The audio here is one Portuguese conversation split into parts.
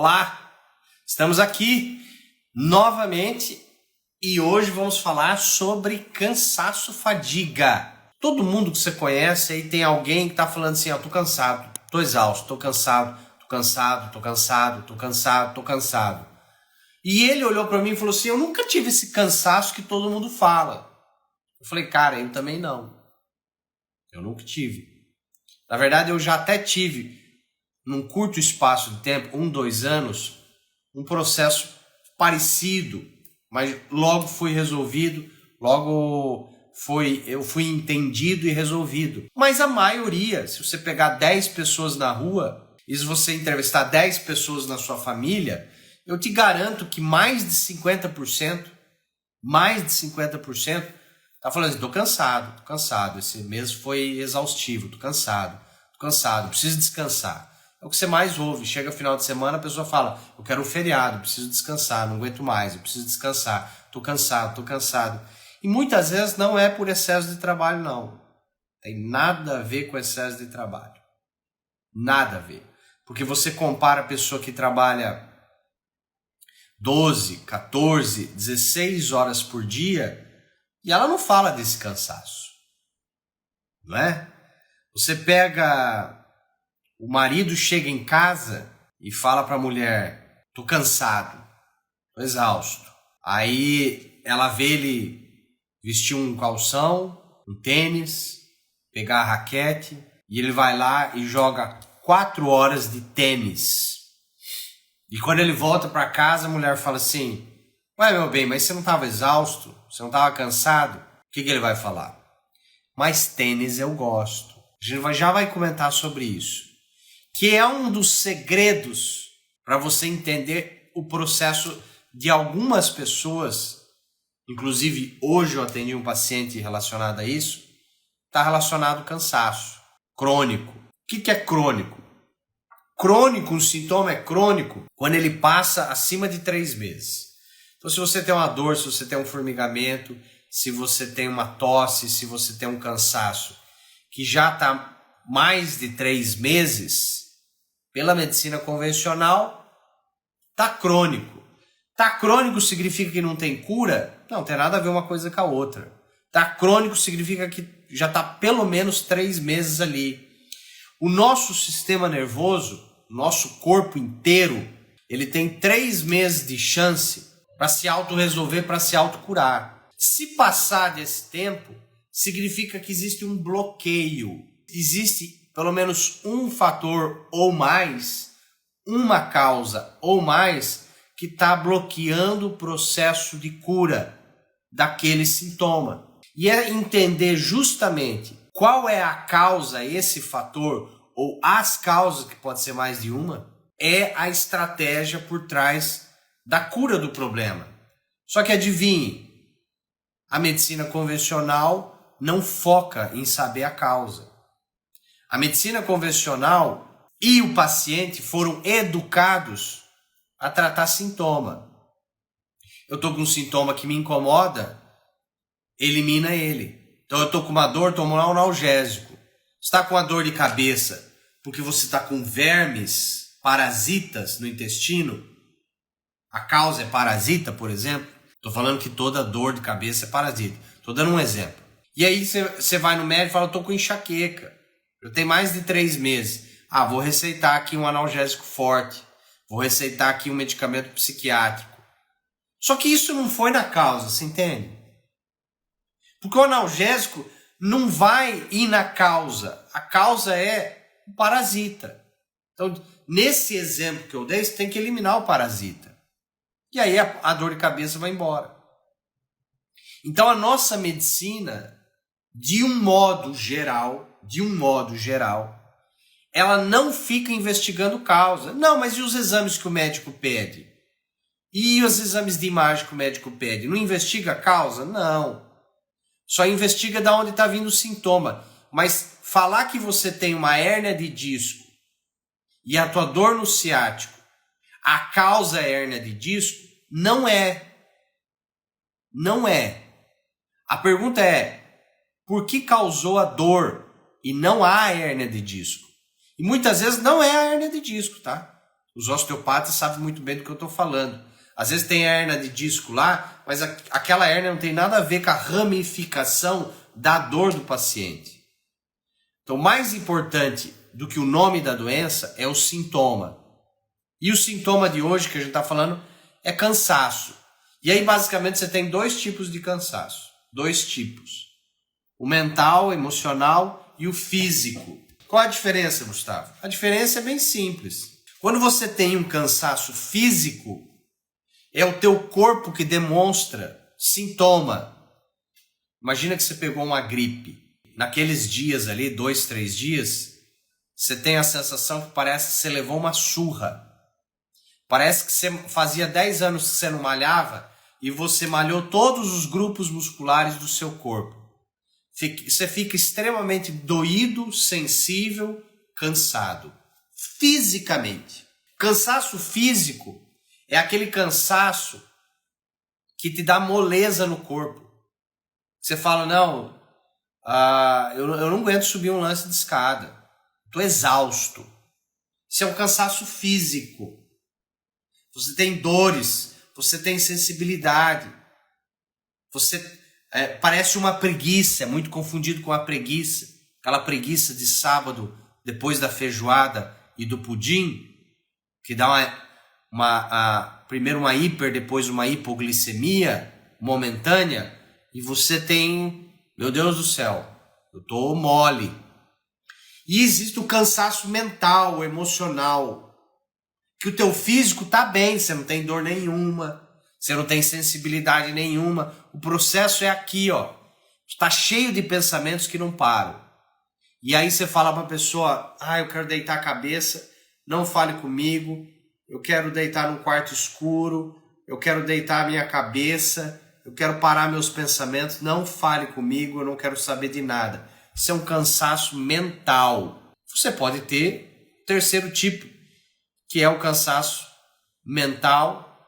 Olá, estamos aqui novamente e hoje vamos falar sobre cansaço, fadiga. Todo mundo que você conhece aí tem alguém que tá falando assim, tô cansado, tô exausto, tô cansado, tô cansado, tô cansado, tô cansado, tô cansado. E ele olhou para mim e falou assim, eu nunca tive esse cansaço que todo mundo fala. Eu falei, cara, eu também não. Eu nunca tive. Na verdade, eu já até tive, num curto espaço de tempo, 2 anos, um processo parecido, mas logo foi resolvido, eu fui entendido e resolvido. Mas a maioria, se você pegar 10 pessoas na rua, e se você entrevistar 10 pessoas na sua família, eu te garanto que mais de 50% tá falando assim, tô cansado, esse mês foi exaustivo, tô cansado, preciso descansar. É o que você mais ouve, chega final de semana, a pessoa fala, eu quero um feriado, preciso descansar, não aguento mais, eu preciso descansar, tô cansado. E muitas vezes não é por excesso de trabalho, não. Tem nada a ver com excesso de trabalho. Nada a ver. Porque você compara a pessoa que trabalha 12, 14, 16 horas por dia e ela não fala desse cansaço. Não é? Você pega... O marido chega em casa e fala para a mulher, tô cansado, tô exausto. Aí ela vê ele vestir um calção, um tênis, pegar a raquete e ele vai lá e joga 4 horas de tênis. E quando ele volta para casa, a mulher fala assim, ué meu bem, mas você não estava exausto? Você não estava cansado? O que ele vai falar? Mas tênis eu gosto. A gente já vai comentar sobre isso. Que é um dos segredos para você entender o processo de algumas pessoas, inclusive hoje eu atendi um paciente relacionado a isso, está relacionado ao cansaço crônico. O que é crônico? Crônico, um sintoma é crônico quando ele passa acima de 3 meses. Então se você tem uma dor, se você tem um formigamento, se você tem uma tosse, se você tem um cansaço que já está mais de 3 meses... Pela medicina convencional, tá crônico. Tá crônico significa que não tem cura? Não, tem nada a ver uma coisa com a outra. Tá crônico significa que já tá pelo menos 3 meses ali. O nosso sistema nervoso, nosso corpo inteiro, ele tem 3 meses de chance para se autorresolver, para se autocurar. Se passar desse tempo, significa que existe um bloqueio. Existe pelo menos um fator ou mais, uma causa ou mais, que está bloqueando o processo de cura daquele sintoma. E é entender justamente qual é a causa, esse fator, ou as causas, que pode ser mais de uma, é a estratégia por trás da cura do problema. Só que adivinhe, a medicina convencional não foca em saber a causa. A medicina convencional e o paciente foram educados a tratar sintoma. Eu estou com um sintoma que me incomoda, elimina ele. Então eu estou com uma dor, tomo um analgésico. Está com uma dor de cabeça porque você está com vermes, parasitas no intestino. A causa é parasita, por exemplo. Estou falando que toda dor de cabeça é parasita. Estou dando um exemplo. E aí você vai no médico e fala, estou com enxaqueca. Eu tenho mais de 3 meses. Vou receitar aqui um analgésico forte. Vou receitar aqui um medicamento psiquiátrico. Só que isso não foi na causa, você entende? Porque o analgésico não vai ir na causa. A causa é o parasita. Então, nesse exemplo que eu dei, você tem que eliminar o parasita. E aí a dor de cabeça vai embora. Então, a nossa medicina, de um modo geral, ela não fica investigando causa. Não, mas e os exames que o médico pede? E os exames de imagem que o médico pede? Não investiga a causa? Não. Só investiga de onde está vindo o sintoma. Mas falar que você tem uma hérnia de disco e a tua dor no ciático, a causa é hérnia de disco, não é. Não é. A pergunta é, por que causou a dor e não a hérnia de disco? E muitas vezes não é a hérnia de disco, tá? Os osteopatas sabem muito bem do que eu estou falando. Às vezes tem a hérnia de disco lá, mas aquela hérnia não tem nada a ver com a ramificação da dor do paciente. Então, mais importante do que o nome da doença é o sintoma. E o sintoma de hoje que a gente está falando é cansaço. E aí, basicamente, você tem dois tipos de cansaço. Dois tipos. O mental, emocional e o físico. Qual a diferença, Gustavo? A diferença é bem simples. Quando você tem um cansaço físico, é o teu corpo que demonstra sintoma. Imagina que você pegou uma gripe. Naqueles dias ali, 2, 3 dias, você tem a sensação que parece que você levou uma surra. Parece que você fazia 10 anos que você não malhava e você malhou todos os grupos musculares do seu corpo. Você fica extremamente doído, sensível, cansado. Fisicamente. Cansaço físico é aquele cansaço que te dá moleza no corpo. Você fala, não, eu não aguento subir um lance de escada. Estou exausto. Isso é um cansaço físico. Você tem dores, você tem sensibilidade. Você parece uma preguiça, é muito confundido com a preguiça. Aquela preguiça de sábado, depois da feijoada e do pudim, que dá primeiro uma hiper, depois uma hipoglicemia momentânea, e você tem, meu Deus do céu, eu tô mole. E existe o cansaço mental, emocional, que o teu físico tá bem, você não tem dor nenhuma, você não tem sensibilidade nenhuma, o processo é aqui, ó, está cheio de pensamentos que não param. E aí você fala para a pessoa, eu quero deitar a cabeça, não fale comigo, eu quero deitar num quarto escuro, eu quero deitar a minha cabeça, eu quero parar meus pensamentos, não fale comigo, eu não quero saber de nada. Isso é um cansaço mental. Você pode ter o terceiro tipo, que é o cansaço mental,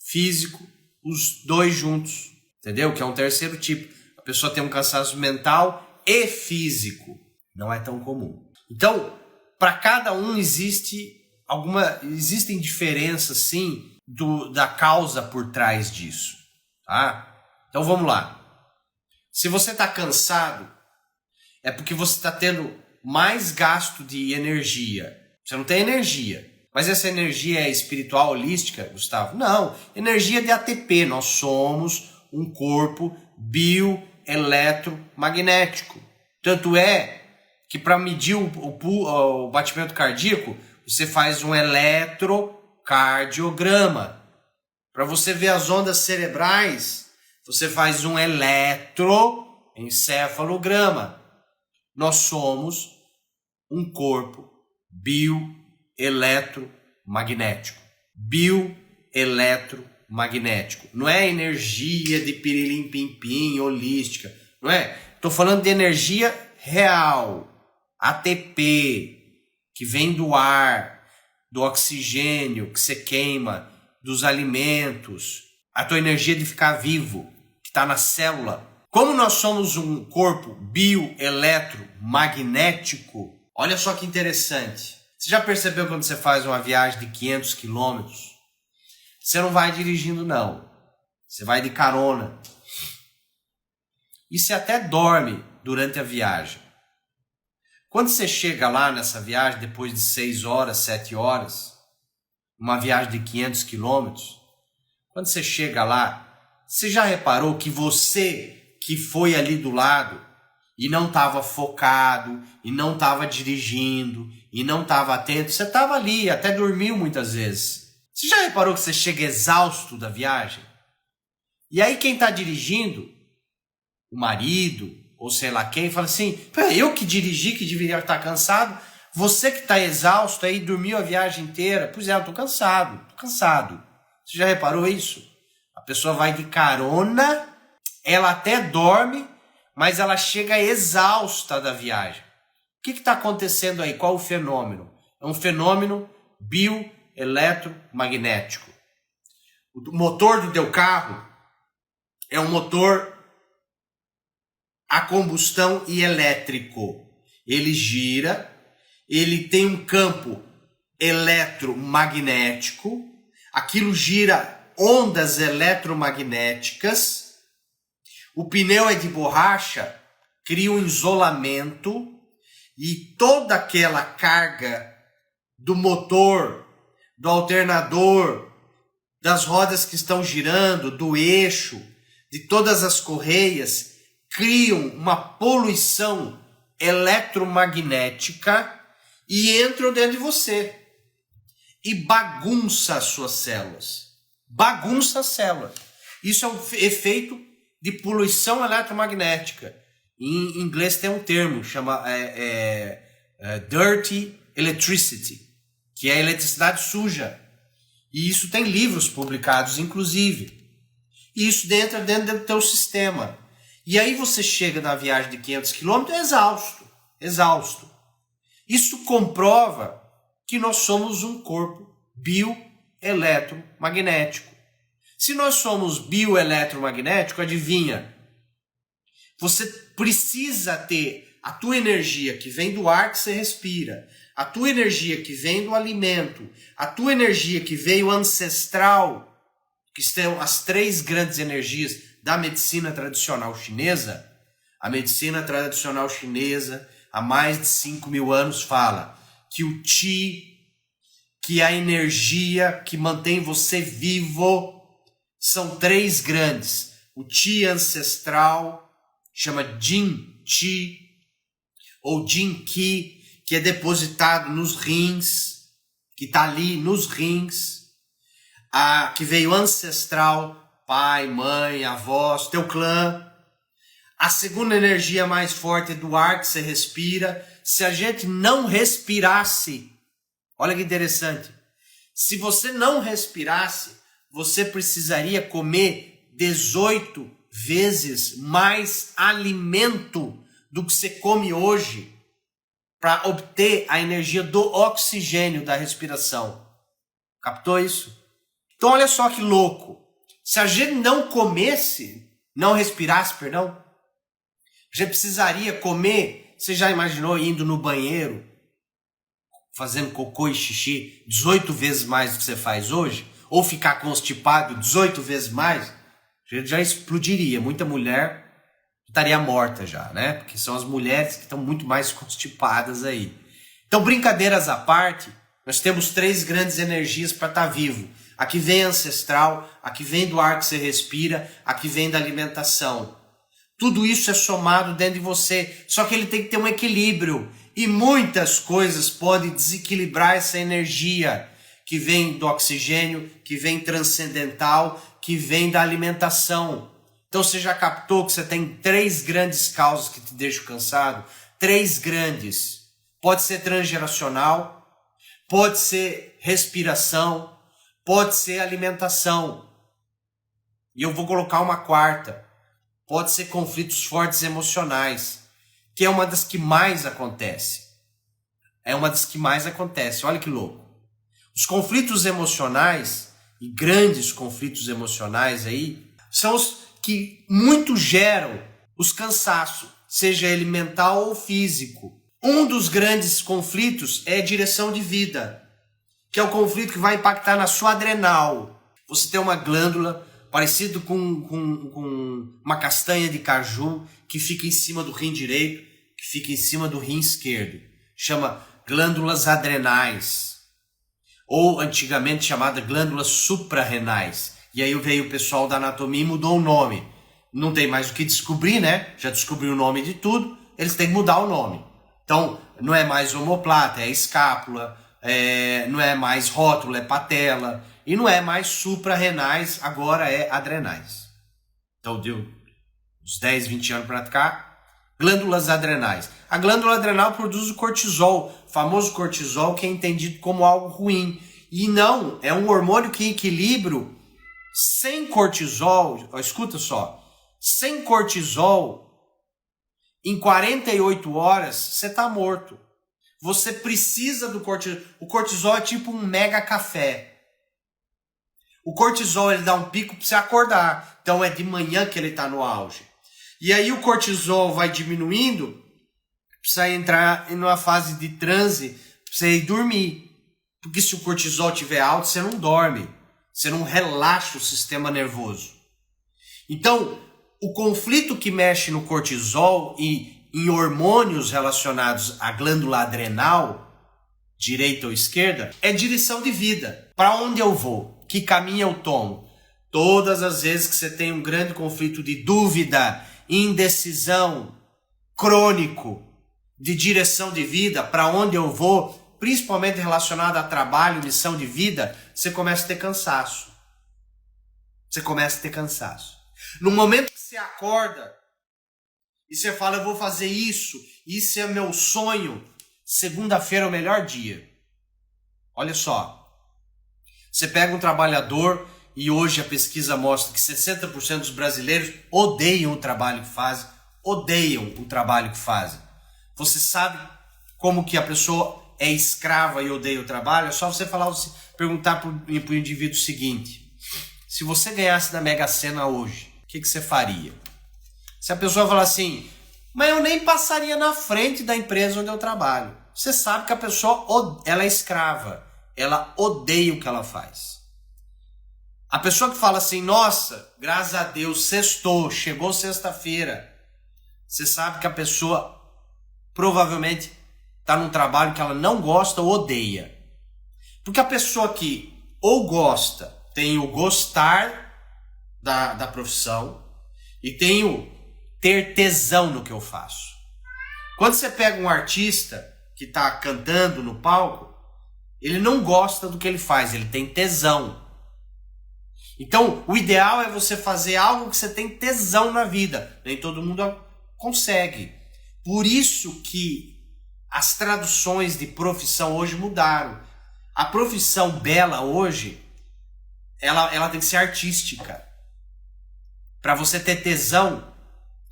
físico, os dois juntos, entendeu? Que é um terceiro tipo. A pessoa tem um cansaço mental e físico. Não é tão comum. Então, para cada um existem diferenças, sim, da causa por trás disso. Tá? Então vamos lá. Se você está cansado, é porque você está tendo mais gasto de energia. Você não tem energia. Mas essa energia é espiritual, holística, Gustavo? Não. Energia de ATP. Nós somos um corpo bioeletromagnético. Tanto é que para medir o batimento cardíaco, você faz um eletrocardiograma. Para você ver as ondas cerebrais, você faz um eletroencefalograma. Nós somos um corpo bioeletromagnético. Bioeletromagnético. Não é energia de pirilim-pim-pim, holística. Não é? Estou falando de energia real. ATP, que vem do ar, do oxigênio que você queima, dos alimentos, a tua energia de ficar vivo, que está na célula. Como nós somos um corpo bioeletromagnético, olha só que interessante. Você já percebeu quando você faz uma viagem de 500 quilômetros? Você não vai dirigindo, não. Você vai de carona. E você até dorme durante a viagem. Quando você chega lá nessa viagem, depois de 6 horas, 7 horas, uma viagem de 500 quilômetros, quando você chega lá, você já reparou que você que foi ali do lado e não estava focado, e não estava dirigindo, e não estava atento, você estava ali, até dormiu muitas vezes. Você já reparou que você chega exausto da viagem? E aí quem está dirigindo, o marido, ou sei lá quem, fala assim, eu que dirigi, que deveria estar cansado, você que está exausto aí, dormiu a viagem inteira, pois é, eu estou cansado. Você já reparou isso? A pessoa vai de carona, ela até dorme, mas ela chega exausta da viagem. O que está acontecendo aí? Qual o fenômeno? É um fenômeno bioeletromagnético. O motor do teu carro é um motor a combustão e elétrico. Ele gira, ele tem um campo eletromagnético, aquilo gira ondas eletromagnéticas, o pneu é de borracha, cria um isolamento e toda aquela carga do motor, do alternador, das rodas que estão girando, do eixo, de todas as correias, criam uma poluição eletromagnética e entram dentro de você e bagunça as suas células. Bagunça as células. Isso é um efeito de poluição eletromagnética. Em inglês tem um termo, chama dirty electricity, que é eletricidade suja. E isso tem livros publicados, inclusive. E isso entra dentro do teu sistema. E aí você chega na viagem de 500 km exausto. Isso comprova que nós somos um corpo bioeletromagnético. Se nós somos bioeletromagnético, adivinha? Você precisa ter a tua energia que vem do ar que você respira, a tua energia que vem do alimento, a tua energia que veio ancestral, que são as 3 grandes energias da medicina tradicional chinesa. A medicina tradicional chinesa, há mais de 5.000 anos, fala que o Qi, que é a energia que mantém você vivo, são 3 grandes. O Qi ancestral, chama Jin Qi, ou Jin Qi, que é depositado nos rins, que está ali nos rins, que veio ancestral, pai, mãe, avós, teu clã. A segunda energia mais forte é do ar que você respira. Se a gente não respirasse, olha que interessante, se você não respirasse, você precisaria comer 18 vezes mais alimento do que você come hoje para obter a energia do oxigênio da respiração. Captou isso? Então olha só que louco. Se a gente não respirasse, a gente precisaria comer. Você já imaginou indo no banheiro, fazendo cocô e xixi 18 vezes mais do que você faz hoje? Ou ficar constipado 18 vezes mais? A gente já explodiria. Muita mulher estaria morta já, né? Porque são as mulheres que estão muito mais constipadas aí. Então, brincadeiras à parte, nós temos 3 grandes energias para estar vivo. A que vem ancestral, a que vem do ar que você respira, a que vem da alimentação. Tudo isso é somado dentro de você, só que ele tem que ter um equilíbrio. E muitas coisas podem desequilibrar essa energia que vem do oxigênio, que vem transcendental, que vem da alimentação. Então você já captou que você tem 3 grandes causas que te deixam cansado? 3 grandes. Pode ser transgeracional, pode ser respiração, pode ser alimentação. E eu vou colocar uma 4ª. Pode ser conflitos fortes emocionais, que é uma das que mais acontece. Olha que louco. Os conflitos emocionais, e grandes conflitos emocionais aí, são os que muito geram os cansaços, seja ele mental ou físico. Um dos grandes conflitos é a direção de vida, que é o conflito que vai impactar na sua adrenal. Você tem uma glândula parecido com uma castanha de caju que fica em cima do rim direito, que fica em cima do rim esquerdo. Chama glândulas adrenais, ou antigamente chamada glândulas suprarrenais. E aí veio o pessoal da anatomia e mudou o nome. Não tem mais o que descobrir, né? Já descobriu o nome de tudo, eles têm que mudar o nome. Então, não é mais omoplata, é escápula, não é mais rótula, é patela, e não é mais suprarrenais, agora é adrenais. Então, deu uns 10, 20 anos para cá, glândulas adrenais. A glândula adrenal produz o cortisol, o famoso cortisol, que é entendido como algo ruim. E não, é um hormônio que em equilíbrio. Sem cortisol, escuta só, sem cortisol, em 48 horas, você está morto. Você precisa do cortisol. O cortisol é tipo um mega café. O cortisol ele dá um pico para você acordar. Então é de manhã que ele está no auge. E aí o cortisol vai diminuindo para você entrar em uma fase de transe, para você ir dormir. Porque se o cortisol estiver alto, você não dorme, você não relaxa o sistema nervoso. Então, o conflito que mexe no cortisol e em hormônios relacionados à glândula adrenal, direita ou esquerda, é direção de vida. Para onde eu vou? Que caminho eu tomo? Todas as vezes que você tem um grande conflito de dúvida, indecisão, crônico, de direção de vida, para onde eu vou, principalmente relacionado a trabalho, missão de vida, você começa a ter cansaço. Você começa a ter cansaço. No momento que você acorda e você fala, eu vou fazer isso é meu sonho, segunda-feira é o melhor dia. Olha só, você pega um trabalhador e hoje a pesquisa mostra que 60% dos brasileiros odeiam o trabalho que fazem, Você sabe como que a pessoa é escrava e odeia o trabalho? É só você perguntar para o indivíduo o seguinte: se você ganhasse na Mega Sena hoje, o que você faria? Se a pessoa falar assim, mas eu nem passaria na frente da empresa onde eu trabalho. Você sabe que a pessoa ela é escrava, ela odeia o que ela faz. A pessoa que fala assim, nossa, graças a Deus, sextou, chegou sexta-feira. Você sabe que a pessoa provavelmente está num trabalho que ela não gosta ou odeia. Porque a pessoa que ou gosta, tem o gostar da profissão e tem o ter tesão no que eu faço. Quando você pega um artista que está cantando no palco, ele não gosta do que ele faz, ele tem tesão. Então, o ideal é você fazer algo que você tem tesão na vida. Nem todo mundo consegue. Por isso que as traduções de profissão hoje mudaram. A profissão bela hoje, ela tem que ser artística. Para você ter tesão,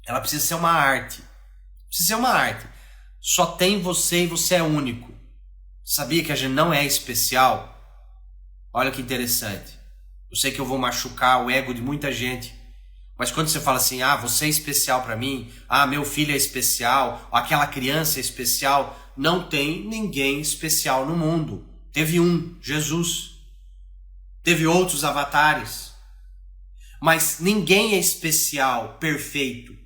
ela precisa ser uma arte. Precisa ser uma arte. Só tem você e você é único. Sabia que a gente não é especial? Olha que interessante. Eu sei que eu vou machucar o ego de muita gente, mas quando você fala assim, você é especial para mim, meu filho é especial, aquela criança é especial, não tem ninguém especial no mundo. Teve um, Jesus. Teve outros avatares. Mas ninguém é especial, perfeito.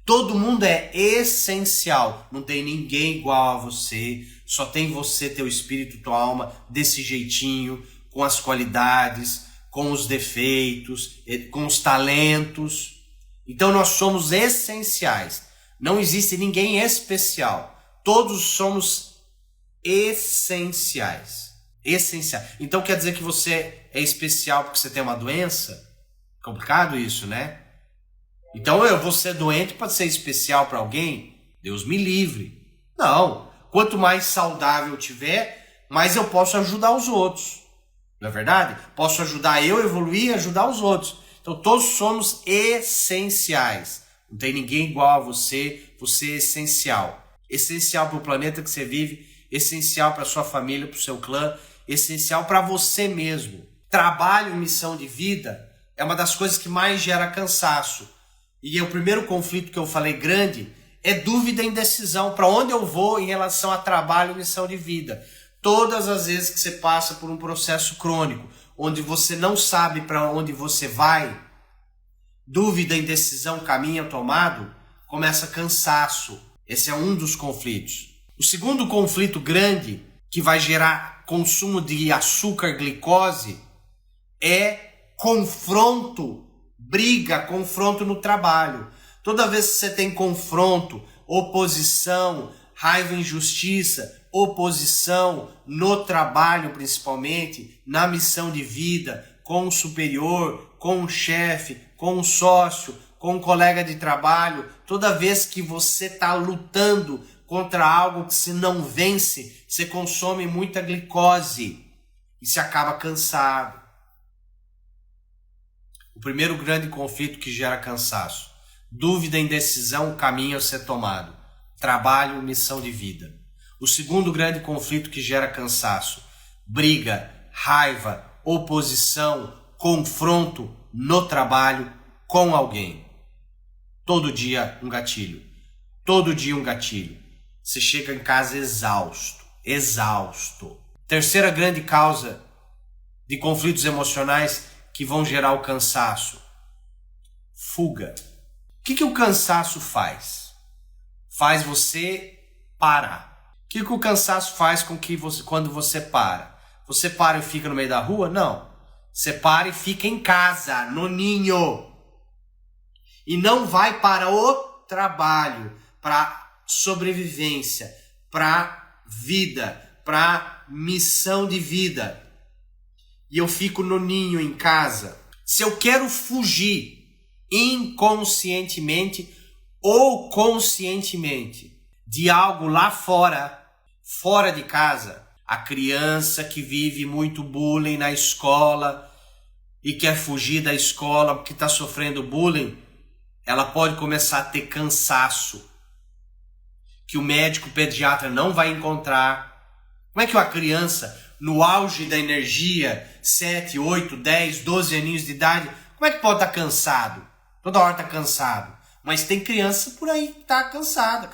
Todo mundo é essencial. Não tem ninguém igual a você. Só tem você, teu espírito, tua alma, desse jeitinho, com as qualidades, com os defeitos, com os talentos. Então nós somos essenciais. Não existe ninguém especial. Todos somos essenciais. Então quer dizer que você é especial porque você tem uma doença? Complicado isso, né? Então eu vou ser doente para ser especial para alguém? Deus me livre. Não. Quanto mais saudável eu tiver, mais eu posso ajudar os outros. Não é verdade? Posso ajudar eu a evoluir e ajudar os outros. Então todos somos essenciais. Não tem ninguém igual a você. Você é essencial. Essencial para o planeta que você vive. Essencial para sua família, para o seu clã. Essencial para você mesmo. Trabalho, missão de vida é uma das coisas que mais gera cansaço. E o primeiro conflito que eu falei grande é dúvida e indecisão. Para onde eu vou em relação a trabalho e missão de vida? Todas as vezes que você passa por um processo crônico, onde você não sabe para onde você vai, dúvida, indecisão, caminho tomado, começa cansaço. Esse é um dos conflitos. O segundo conflito grande, que vai gerar consumo de açúcar, glicose, é confronto, briga, confronto no trabalho. Toda vez que você tem confronto, oposição, raiva, injustiça, oposição no trabalho principalmente, na missão de vida, com o superior, com o chefe, com o sócio, com o colega de trabalho, toda vez que você está lutando contra algo que se não vence, você consome muita glicose e se acaba cansado. O primeiro grande conflito que gera cansaço, dúvida, indecisão, caminho a ser tomado, trabalho, missão de vida. O segundo grande conflito que gera cansaço, briga, raiva, oposição, confronto no trabalho com alguém. Todo dia um gatilho. Todo dia um gatilho. Você chega em casa exausto. Terceira grande causa de conflitos emocionais que vão gerar o cansaço: fuga. O que o cansaço faz? Faz você parar. O que o cansaço faz com que quando você para? Você para e fica no meio da rua? Não. Você para e fica em casa, no ninho. E não vai para o trabalho, para sobrevivência, para vida, para missão de vida. E eu fico no ninho em casa. Se eu quero fugir inconscientemente ou conscientemente de algo lá fora, fora de casa, a criança que vive muito bullying na escola e quer fugir da escola porque está sofrendo bullying, ela pode começar a ter cansaço que o médico pediatra não vai encontrar. Como é que uma criança, no auge da energia, 7, 8, 10, 12 aninhos de idade, como é que pode estar cansado? Toda hora está cansado. Mas tem criança por aí que está cansada.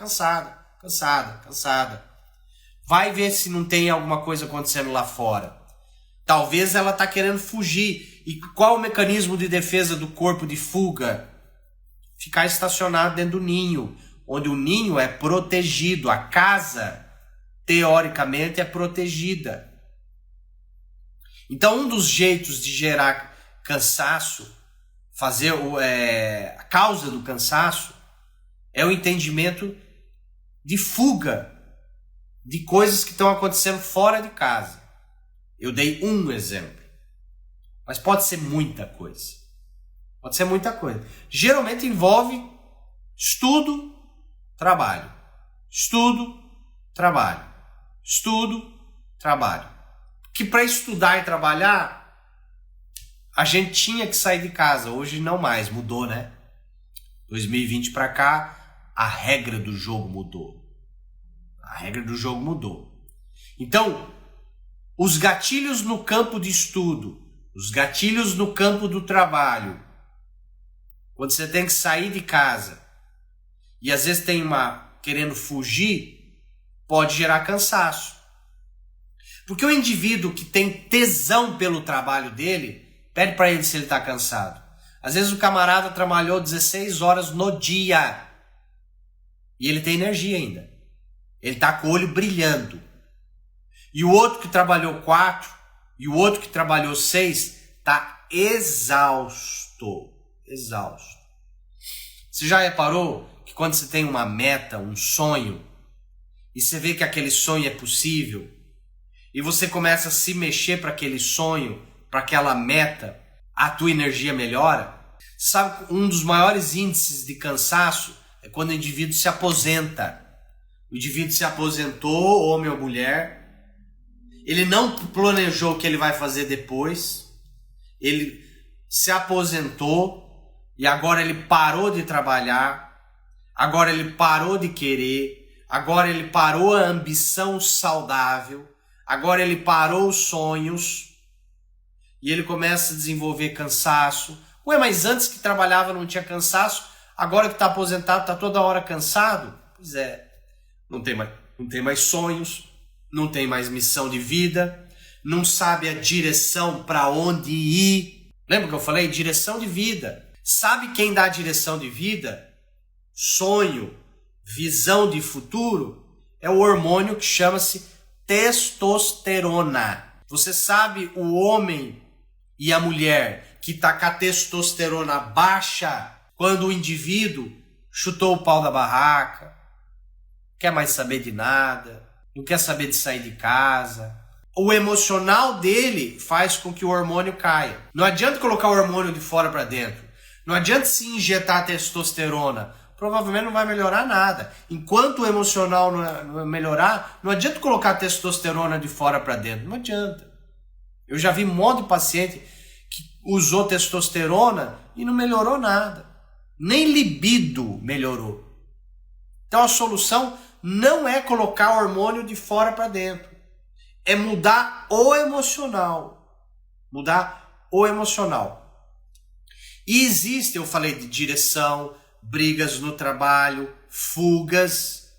Vai ver se não tem alguma coisa acontecendo lá fora. Talvez ela está querendo fugir. E qual o mecanismo de defesa do corpo de fuga? Ficar estacionado dentro do ninho, onde o ninho é protegido. A casa, teoricamente, é protegida. Então, um dos jeitos de gerar cansaço, a causa do cansaço, é o entendimento de fuga de coisas que estão acontecendo fora de casa. Eu dei um exemplo, mas pode ser muita coisa. Geralmente envolve estudo, trabalho. Que para estudar e trabalhar, a gente tinha que sair de casa. Hoje não mais, mudou, né? 2020 para cá, a regra do jogo mudou. Então, os gatilhos no campo de estudo, os gatilhos no campo do trabalho, quando você tem que sair de casa e às vezes tem querendo fugir, pode gerar cansaço. Porque o indivíduo que tem tesão pelo trabalho dele, pede para ele se ele está cansado. Às vezes o camarada trabalhou 16 horas no dia e ele tem energia ainda. Ele está com o olho brilhando. E o outro que trabalhou 4 e o outro que trabalhou 6 está exausto. Você já reparou que quando você tem uma meta, um sonho, e você vê que aquele sonho é possível, e você começa a se mexer para aquele sonho, para aquela meta, a tua energia melhora? Você sabe que um dos maiores índices de cansaço é quando o indivíduo se aposenta. O indivíduo se aposentou, homem ou mulher, ele não planejou o que ele vai fazer depois, ele se aposentou e agora ele parou de trabalhar, agora ele parou de querer, agora ele parou a ambição saudável, agora ele parou os sonhos e ele começa a desenvolver cansaço. Ué, mas antes que trabalhava não tinha cansaço, agora que está aposentado está toda hora cansado? Pois é, não tem mais sonhos, não tem mais missão de vida, não sabe a direção para onde ir. Lembra que eu falei? Direção de vida. Sabe quem dá a direção de vida? Sonho, visão de futuro, é o hormônio que chama-se testosterona. Você sabe o homem e a mulher que está com a testosterona baixa quando o indivíduo chutou o pau da barraca, quer mais saber de nada, não quer saber de sair de casa. O emocional dele faz com que o hormônio caia. Não adianta colocar o hormônio de fora para dentro. Não adianta se injetar testosterona. Provavelmente não vai melhorar nada. Enquanto o emocional não melhorar, não adianta colocar testosterona de fora para dentro. Não adianta. Eu já vi um monte de paciente que usou testosterona e não melhorou nada. Nem libido melhorou. Então a solução não é colocar o hormônio de fora para dentro. É mudar o emocional. E existe, eu falei de direção, brigas no trabalho, fugas.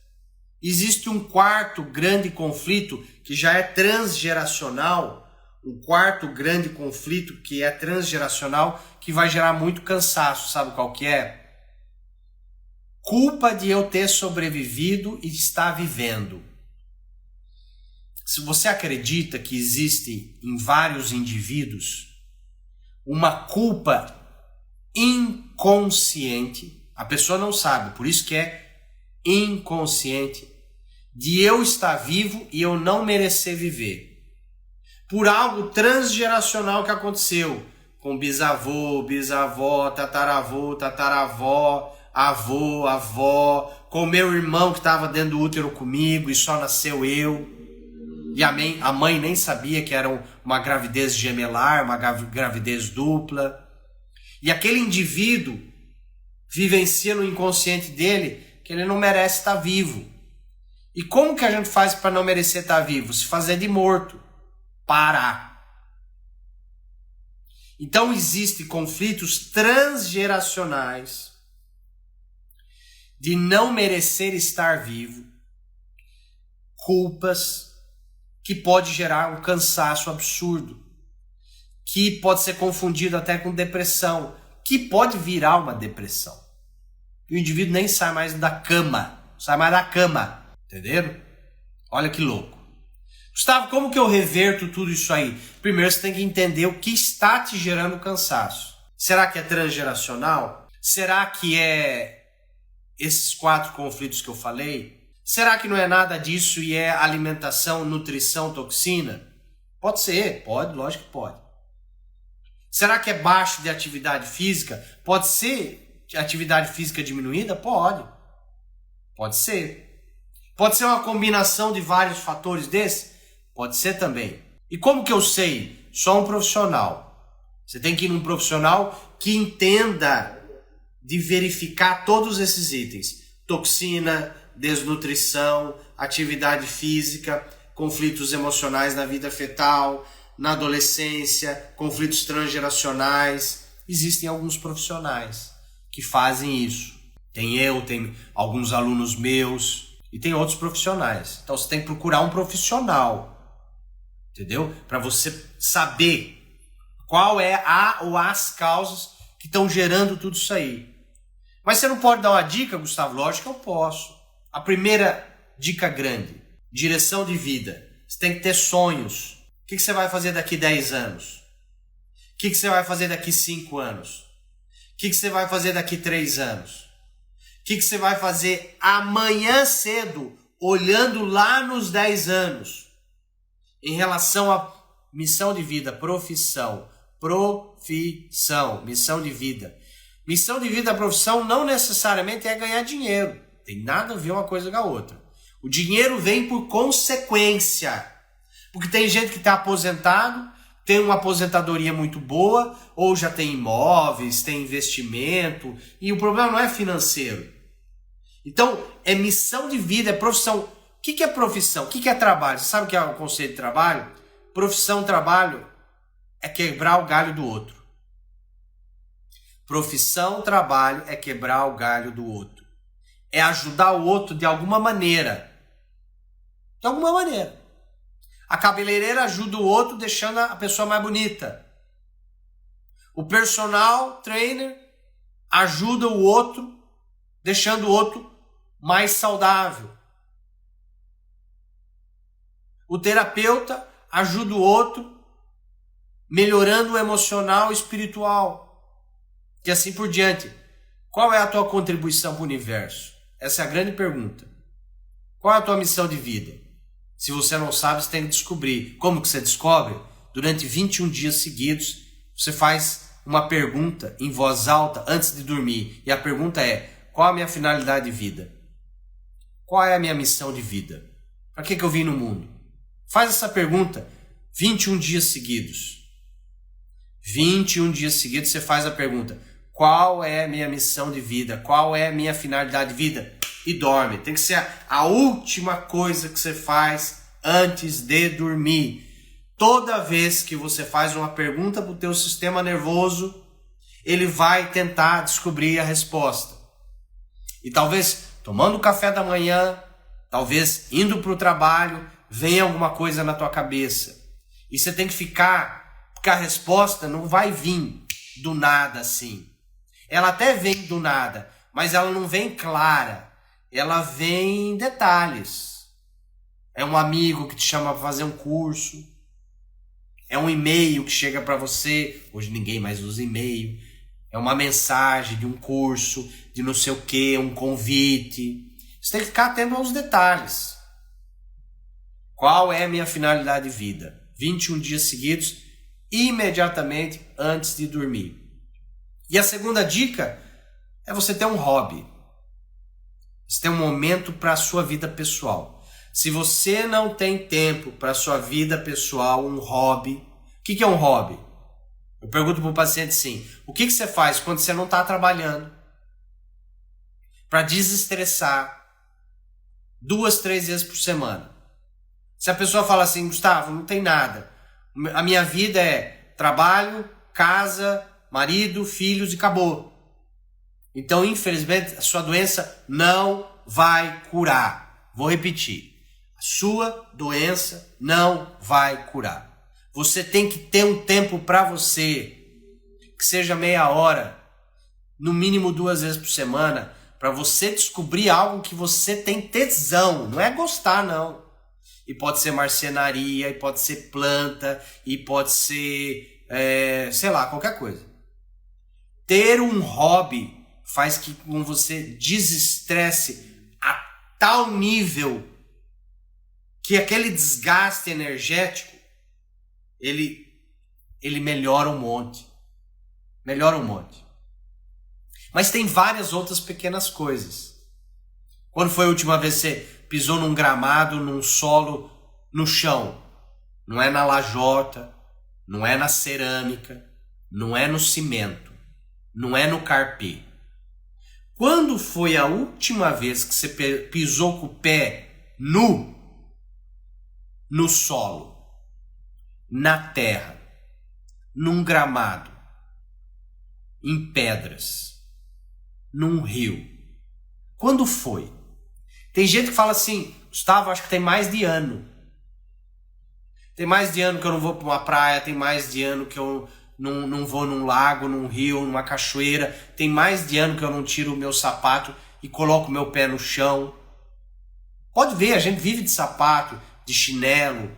Existe um quarto grande conflito que já é transgeracional, um quarto grande conflito que é transgeracional, que vai gerar muito cansaço. Sabe qual que é? Culpa de eu ter sobrevivido e estar vivendo. Se você acredita que existe em vários indivíduos uma culpa inconsciente, a pessoa não sabe, por isso que é inconsciente, de eu estar vivo e eu não merecer viver, por algo transgeracional que aconteceu com bisavô, bisavó, tataravô, tataravó, avô, avó, com meu irmão que estava dentro do útero comigo e só nasceu eu. E a mãe nem sabia que era uma gravidez gemelar, uma gravidez dupla. E aquele indivíduo vivencia no inconsciente dele que ele não merece estar vivo. E como que a gente faz para não merecer estar vivo? Se fazer de morto. Parar. Então existem conflitos transgeracionais de não merecer estar vivo, culpas que pode gerar um cansaço absurdo, que pode ser confundido até com depressão, que pode virar uma depressão. E o indivíduo nem sai mais da cama, entenderam? Olha que louco. Gustavo, como que eu reverto tudo isso aí? Primeiro você tem que entender o que está te gerando cansaço. Será que é transgeracional? Será que é esses 4 conflitos que eu falei? Será que não é nada disso e é alimentação, nutrição, toxina? Pode ser, pode, lógico que pode. Será que é baixo de atividade física? Pode ser atividade física diminuída? Pode. Pode ser. Pode ser uma combinação de vários fatores desses? Pode ser também. E como que eu sei? Só um profissional. Você tem que ir num profissional que entenda de verificar todos esses itens. Toxina, desnutrição, atividade física, conflitos emocionais na vida fetal, na adolescência, conflitos transgeracionais. Existem alguns profissionais que fazem isso. Tem alguns alunos meus e tem outros profissionais. Então você tem que procurar um profissional, entendeu? Para você saber qual é a ou as causas que estão gerando tudo isso aí. Mas você não pode dar uma dica, Gustavo? Lógico que eu posso. A primeira dica grande, direção de vida. Você tem que ter sonhos. O que você vai fazer daqui 10 anos? O que você vai fazer daqui 5 anos? O que você vai fazer daqui 3 anos? O que você vai fazer amanhã cedo, olhando lá nos 10 anos? Em relação à missão de vida, profissão, missão de vida. Missão de vida, profissão não necessariamente é ganhar dinheiro. Tem nada a ver uma coisa com a outra. O dinheiro vem por consequência. Porque tem gente que está aposentado, tem uma aposentadoria muito boa, ou já tem imóveis, tem investimento, e o problema não é financeiro. Então, é missão de vida, é profissão. O que é profissão? O que é trabalho? Você sabe o que é o conceito de trabalho? Profissão, trabalho, é quebrar o galho do outro. Profissão, trabalho, é quebrar o galho do outro. É ajudar o outro de alguma maneira. De alguma maneira. A cabeleireira ajuda o outro deixando a pessoa mais bonita. O personal trainer ajuda o outro deixando o outro mais saudável. O terapeuta ajuda o outro melhorando o emocional e espiritual. E assim por diante. Qual é a tua contribuição para o universo? Essa é a grande pergunta. Qual é a tua missão de vida? Se você não sabe, você tem que descobrir. Como que você descobre? Durante 21 dias seguidos, você faz uma pergunta em voz alta antes de dormir. E a pergunta é: qual a minha finalidade de vida? Qual é a minha missão de vida? Para que eu vim no mundo? Faz essa pergunta 21 dias seguidos. 21 dias seguidos você faz a pergunta: qual é a minha missão de vida? Qual é a minha finalidade de vida? E dorme. Tem que ser a última coisa que você faz antes de dormir. Toda vez que você faz uma pergunta para o teu sistema nervoso, ele vai tentar descobrir a resposta. E talvez tomando café da manhã, Talvez indo para o trabalho venha alguma coisa na tua cabeça. E você tem que ficar, porque a resposta não vai vir do nada assim. Ela até vem do nada, mas ela não vem clara. Ela vem em detalhes. É um amigo que te chama para fazer um curso. É um e-mail que chega para você. Hoje ninguém mais usa e-mail. É uma mensagem de um curso, de não sei o que, um convite. Você tem que ficar atento aos detalhes. Qual é a minha finalidade de vida? 21 dias seguidos, imediatamente antes de dormir. E a segunda dica é você ter um hobby. Você tem um momento para a sua vida pessoal. Se você não tem tempo para a sua vida pessoal, um hobby. O que é um hobby? Eu pergunto para o paciente assim, o que você faz quando você não está trabalhando? Para desestressar 2, 3 vezes por semana. Se a pessoa fala assim, Gustavo, não tem nada. A minha vida é trabalho, casa, marido, filhos e acabou. Então, infelizmente, a sua doença não vai curar. Vou repetir. A sua doença não vai curar. Você tem que ter um tempo para você, que seja meia hora, no mínimo 2 vezes por semana, para você descobrir algo que você tem tesão. Não é gostar, não. E pode ser marcenaria, e pode ser planta, e pode ser, sei lá, qualquer coisa. Ter um hobby faz que você desestresse a tal nível que aquele desgaste energético, ele melhora um monte. Melhora um monte. Mas tem várias outras pequenas coisas. Quando foi a última vez que você pisou num gramado, num solo, no chão? Não é na lajota, não é na cerâmica, não é no cimento, não é no carpê. Quando foi a última vez que você pisou com o pé nu no solo, na terra, num gramado, em pedras, num rio? Quando foi? Tem gente que fala assim, Gustavo, acho que tem mais de ano. Tem mais de ano que eu não vou para uma praia, tem mais de ano que eu não vou num lago, num rio, numa cachoeira, tem mais de ano que eu não tiro o meu sapato e coloco o meu pé no chão. Pode ver, a gente vive de sapato, de chinelo.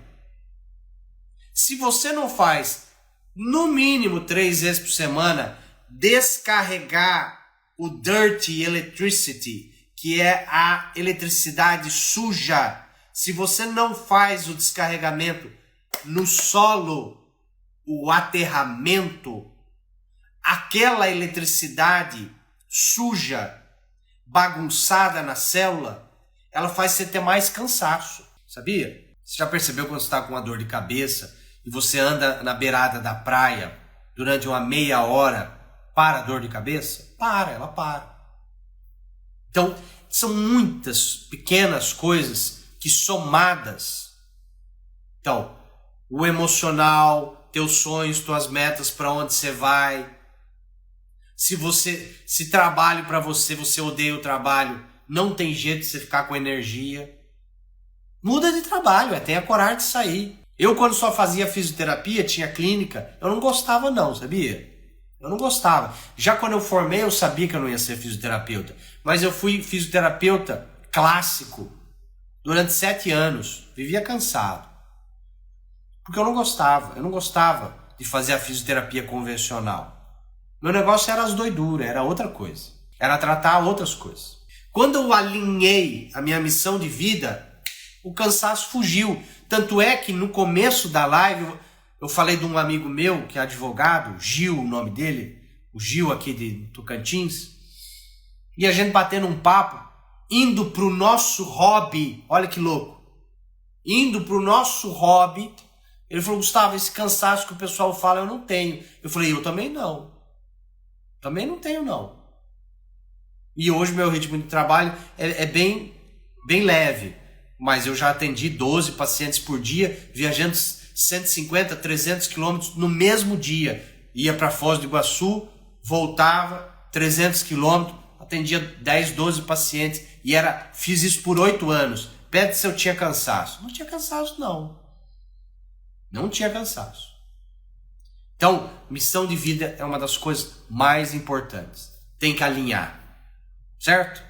Se você não faz, no mínimo 3 vezes por semana, descarregar o dirty electricity, que é a eletricidade suja, se você não faz o descarregamento no solo, o aterramento, aquela eletricidade suja, bagunçada na célula, ela faz você ter mais cansaço, sabia? Você já percebeu quando você está com uma dor de cabeça e você anda na beirada da praia durante uma meia hora, para a dor de cabeça? Ela para. Então, são muitas pequenas coisas que somadas. Então, o emocional, teus sonhos, tuas metas, para onde você vai. Se trabalho para você, você odeia o trabalho, não tem jeito de você ficar com energia. Muda de trabalho, tenha coragem de sair. Eu, quando só fazia fisioterapia, tinha clínica, eu não gostava não, sabia? Eu não gostava. Já quando eu formei, eu sabia que eu não ia ser fisioterapeuta. Mas eu fui fisioterapeuta clássico durante 7 anos. Vivia cansado. Porque eu não gostava. Eu não gostava de fazer a fisioterapia convencional. Meu negócio era as doiduras, era outra coisa. Era tratar outras coisas. Quando eu alinhei a minha missão de vida, o cansaço fugiu. Tanto é que no começo da live eu falei de um amigo meu que é advogado, Gil, o nome dele, o Gil aqui de Tocantins, e a gente batendo um papo, indo pro nosso hobby, olha que louco, indo pro nosso hobby, ele falou, Gustavo, esse cansaço que o pessoal fala eu não tenho. Eu falei, eu também não. Também não tenho não. E hoje meu ritmo de trabalho é bem leve, mas eu já atendi 12 pacientes por dia, viajando 150, 300 quilômetros no mesmo dia. Ia para Foz do Iguaçu, voltava 300 quilômetros, atendia 10, 12 pacientes e fiz isso por 8 anos. pede se eu tinha cansaço. Não tinha cansaço, não. Não tinha cansaço. Então, missão de vida é uma das coisas mais importantes. Tem que alinhar. Certo?